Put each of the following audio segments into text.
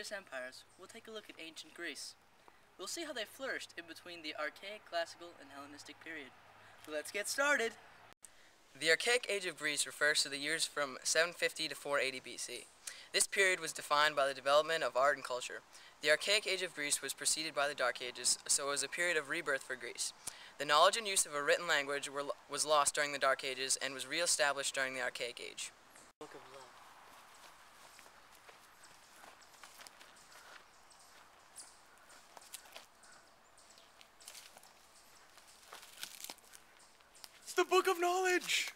latest empires, we'll take a look at ancient Greece. We'll see how they flourished in between the Archaic, Classical, and Hellenistic period. Let's get started! The Archaic Age of Greece refers to the years from 750 to 480 BC. This period was defined by the development of art and culture. The Archaic Age of Greece was preceded by the Dark Ages, so it was a period of rebirth for Greece. The knowledge and use of a written language was lost during the Dark Ages and was re-established during the Archaic Age. Book of Love. It's the Book of Knowledge!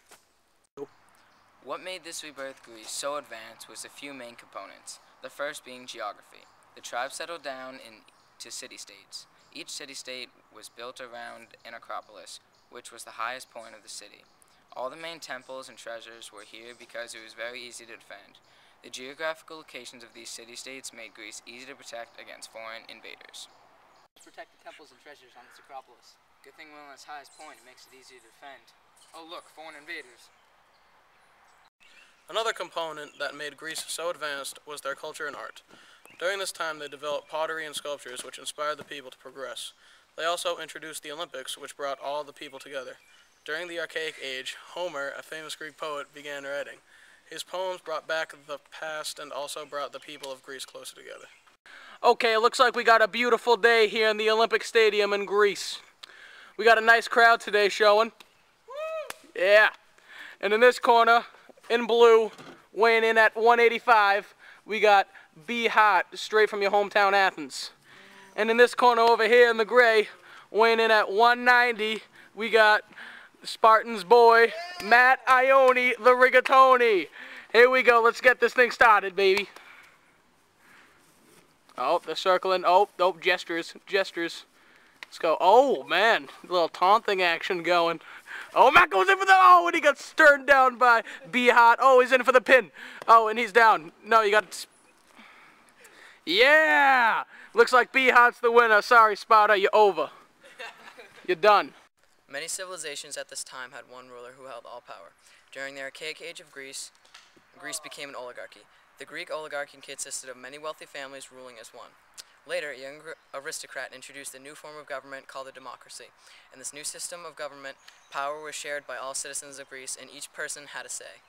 What made this rebirth Greece so advanced was a few main components, the first being geography. The tribes settled down into city-states. Each city-state was built around an acropolis, which was the highest point of the city. All the main temples and treasures were here because it was very easy to defend. The geographical locations of these city-states made Greece easy to protect against foreign invaders. Protect the temples and treasures on this acropolis. Good thing we're on its highest point, it makes it easy to defend. Oh look, foreign invaders. Another component that made Greece so advanced was their culture and art. During this time, they developed pottery and sculptures, which inspired the people to progress. They also introduced the Olympics, which brought all the people together. During the Archaic Age, Homer, a famous Greek poet, began writing. His poems brought back the past and also brought the people of Greece closer together. Okay, it looks like we got a beautiful day here in the Olympic Stadium in Greece. We got a nice crowd today showing. Yeah. And in this corner, in blue, weighing in at 185, we got Be Hot, straight from your hometown Athens. And in this corner over here in the gray, weighing in at 190, we got Spartan's boy, Matt Ione, the rigatoni. Here we go, let's get this thing started, baby. Oh, they're circling. Oh, gestures. Let's go. Oh, man, a little taunting action going. Oh, Matt goes in for the, and he got turned down by Be Hot. Oh, he's in for the pin. Oh, and he's down. No, you got, yeah! Looks like Be Hot's the winner. Sorry, Sparta, you're over. You're done. Many civilizations at this time had one ruler who held all power. During the Archaic Age of Greece, Greece became an oligarchy. The Greek oligarchy consisted of many wealthy families ruling as one. Later, a young aristocrat introduced a new form of government called a democracy. In this new system of government, power was shared by all citizens of Greece, and each person had a say.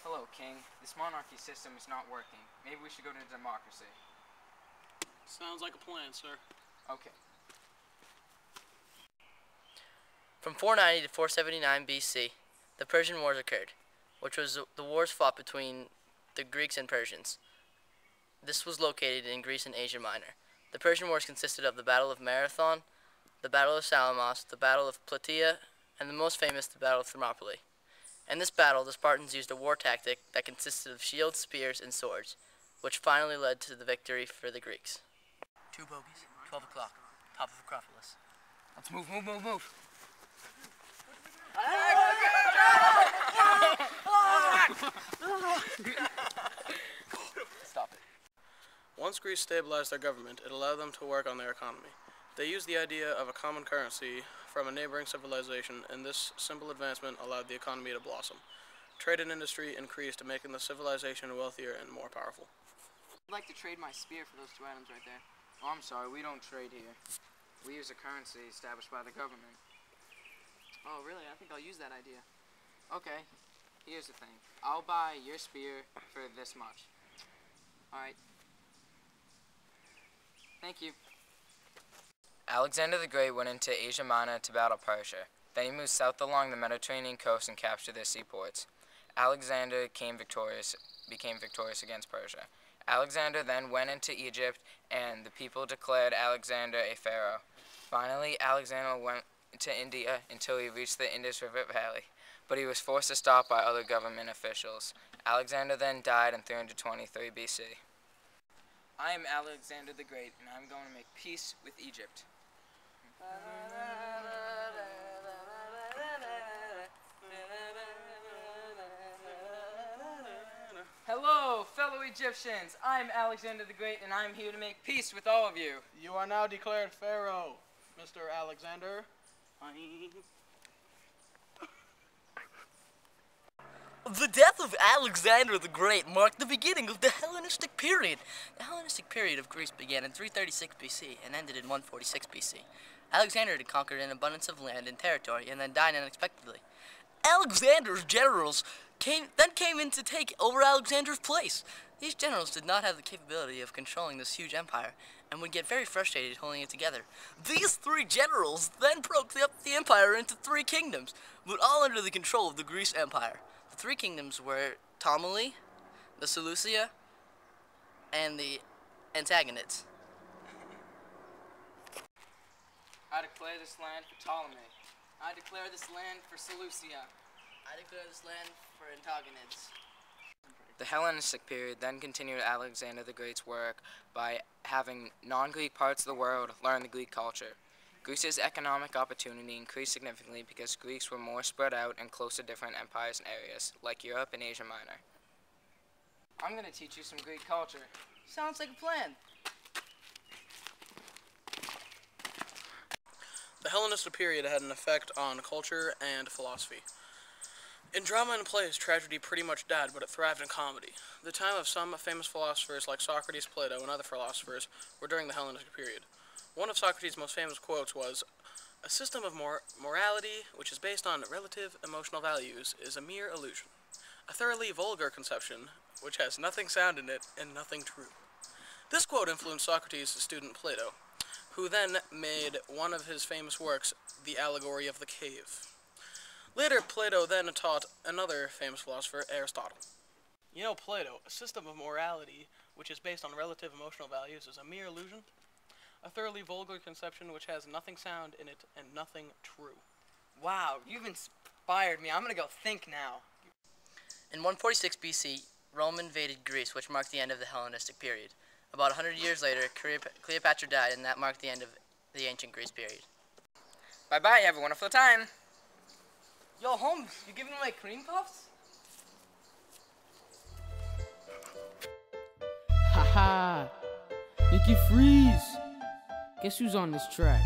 Hello, King. This monarchy system is not working. Maybe we should go to democracy. Sounds like a plan, sir. Okay. From 490 to 479 BC, the Persian Wars occurred, which was the wars fought between the Greeks and Persians. This was located in Greece and Asia Minor. The Persian Wars consisted of the Battle of Marathon, the Battle of Salamis, the Battle of Plataea, and the most famous, the Battle of Thermopylae. In this battle, the Spartans used a war tactic that consisted of shields, spears, and swords, which finally led to the victory for the Greeks. 2 bogeys, 12 o'clock, top of Acropolis. Let's move. Stop it. Once Greece stabilized their government, it allowed them to work on their economy. They used the idea of a common currency from a neighboring civilization, and this simple advancement allowed the economy to blossom. Trade and industry increased, making the civilization wealthier and more powerful. I'd like to trade my spear for those 2 items right there. Oh, I'm sorry, we don't trade here. We use a currency established by the government. Oh, really? I think I'll use that idea. Okay, here's the thing. I'll buy your spear for this much. Alright. Thank you. Alexander the Great went into Asia Minor to battle Persia. Then he moved south along the Mediterranean coast and captured their seaports. Alexander became victorious against Persia. Alexander then went into Egypt, and the people declared Alexander a pharaoh. Finally, Alexander went to India until he reached the Indus River Valley, but he was forced to stop by other government officials. Alexander then died in 323 BC. I am Alexander the Great, and I'm going to make peace with Egypt. Hello, fellow Egyptians. I'm Alexander the Great, and I'm here to make peace with all of you. You are now declared Pharaoh, Mr. Alexander. The death of Alexander the Great marked the beginning of the Hellenistic Period. The Hellenistic Period of Greece began in 336 BC and ended in 146 BC. Alexander had conquered an abundance of land and territory and then died unexpectedly. Alexander's generals came in to take over Alexander's place. These generals did not have the capability of controlling this huge empire and would get very frustrated holding it together. These three generals then broke up the empire into three kingdoms, but all under the control of the Greece Empire. The three kingdoms were Ptolemy, the Seleucia, and the Antagonids. I declare this land for Ptolemy. I declare this land for Seleucia. I declare this land for Antagonids. The Hellenistic period then continued Alexander the Great's work by having non-Greek parts of the world learn the Greek culture. Greece's economic opportunity increased significantly because Greeks were more spread out and close to different empires and areas, like Europe and Asia Minor. I'm going to teach you some Greek culture. Sounds like a plan. The Hellenistic period had an effect on culture and philosophy. In drama and plays, tragedy pretty much died, but it thrived in comedy. The time of some famous philosophers like Socrates, Plato, and other philosophers were during the Hellenistic period. One of Socrates' most famous quotes was, "A system of morality which is based on relative emotional values is a mere illusion. A thoroughly vulgar conception which has nothing sound in it and nothing true." This quote influenced Socrates' student Plato, who then made one of his famous works, The Allegory of the Cave. Later, Plato then taught another famous philosopher, Aristotle. You know, Plato, a system of morality which is based on relative emotional values is a mere illusion, a thoroughly vulgar conception which has nothing sound in it and nothing true. Wow, you've inspired me. I'm going to go think now. In 146 BC, Rome invaded Greece, which marked the end of the Hellenistic period. About 100 years later, Cleopatra died, and that marked the end of the ancient Greece period. Bye-bye. Have a wonderful time. Yo, Holmes, you giving away cream puffs? Haha, Nicky Freeze. Guess who's on this track?